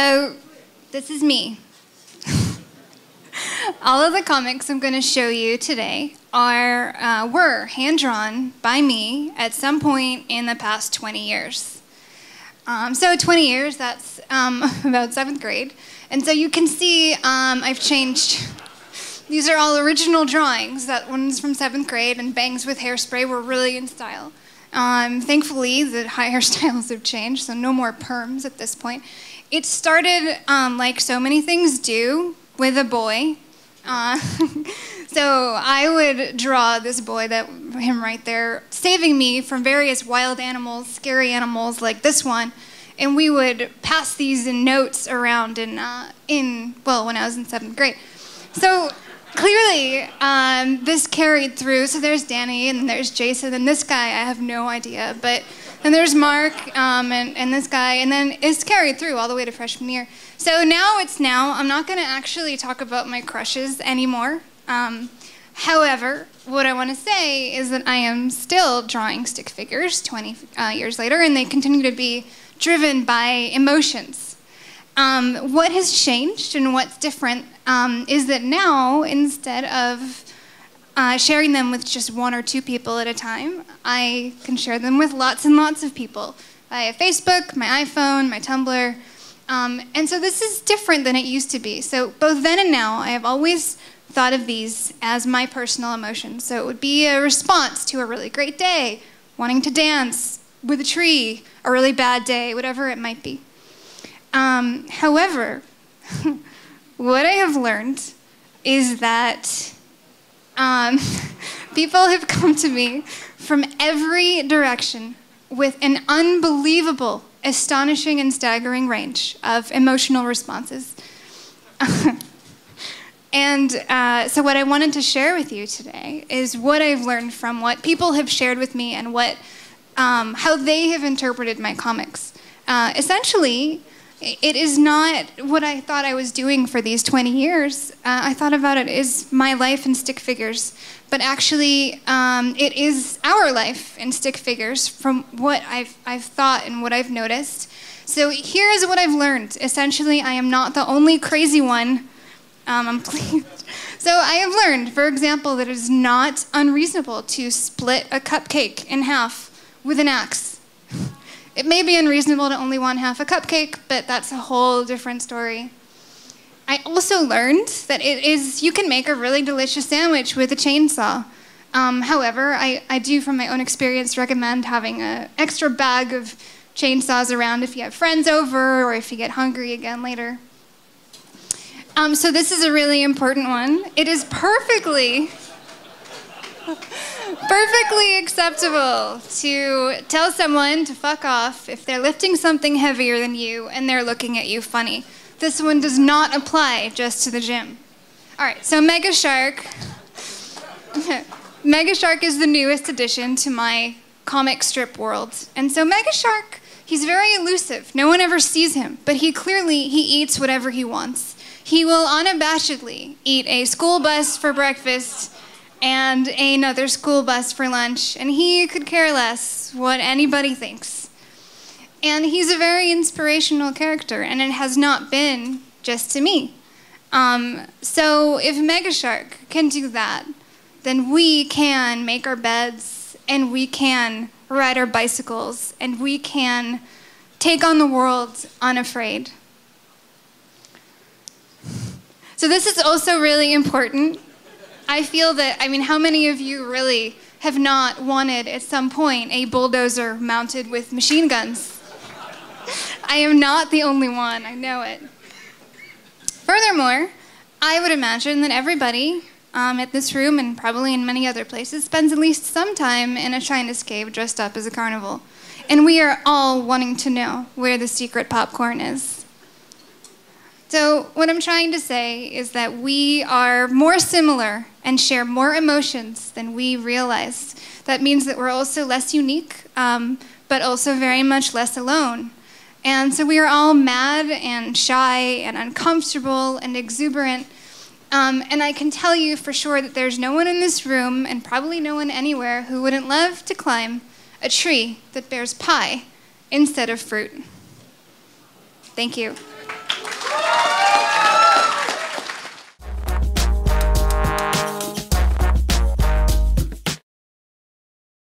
So this is me. All of the comics I'm going to show you today were hand-drawn by me at some point in the past 20 years. So 20 years, that's about 7th grade. And so you can see I've changed. These are all original drawings. That one's from 7th grade, and bangs with hairspray were really in style. Thankfully, the hairstyles have changed, so no more perms at this point. It started, like so many things do, with a boy. So I would draw this boy, him right there, saving me from various wild animals, scary animals like this one, and we would pass these in notes around when I was in 7th grade. So clearly, this carried through. So there's Danny, and there's Jason, and this guy, I have no idea, but then there's Mark, and this guy, and then it's carried through all the way to freshman year. So now I'm not going to actually talk about my crushes anymore. However, what I want to say is that I am still drawing stick figures 20 years later, and they continue to be driven by emotions. What has changed and what's different is that now, instead of sharing them with just 1 or 2 people at a time, I can share them with lots and lots of people via Facebook, my iPhone, my Tumblr. And so this is different than it used to be. So both then and now, I have always thought of these as my personal emotions. So it would be a response to a really great day, wanting to dance with a tree, a really bad day, whatever it might be. However, what I have learned is that people have come to me from every direction with an unbelievable, astonishing, and staggering range of emotional responses. And so what I wanted to share with you today is what I've learned from what people have shared with me and how they have interpreted my comics. Essentially, it is not what I thought I was doing for these 20 years. I thought about it as my life in stick figures. But actually, it is our life in stick figures from what I've thought and what I've noticed. So here's what I've learned. Essentially, I am not the only crazy one. I'm pleased. So I have learned, for example, that it is not unreasonable to split a cupcake in half with an axe. It may be unreasonable to only want half a cupcake, but that's a whole different story. I also learned that you can make a really delicious sandwich with a chainsaw. However, I do, from my own experience, recommend having an extra bag of chainsaws around if you have friends over or if you get hungry again later. So this is a really important one. It is perfectly acceptable to tell someone to fuck off if they're lifting something heavier than you and they're looking at you funny. This one does not apply just to the gym. All right, so Megashark. Megashark is the newest addition to my comic strip world. And so Megashark, he's very elusive. No one ever sees him, but he eats whatever he wants. He will unabashedly eat a school bus for breakfast and another school bus for lunch, and he could care less what anybody thinks. And he's a very inspirational character, and it has not been just to me. So if Megashark can do that, then we can make our beds, and we can ride our bicycles, and we can take on the world unafraid. So this is also really important. I feel that, how many of you really have not wanted at some point a bulldozer mounted with machine guns? I am not the only one, I know it. Furthermore, I would imagine that everybody at this room and probably in many other places spends at least some time in a China's cave dressed up as a carnival. And we are all wanting to know where the secret popcorn is. So what I'm trying to say is that we are more similar and share more emotions than we realize. That means that we're also less unique, but also very much less alone. And so we are all mad and shy and uncomfortable and exuberant. And I can tell you for sure that there's no one in this room, and probably no one anywhere, who wouldn't love to climb a tree that bears pie instead of fruit. Thank you.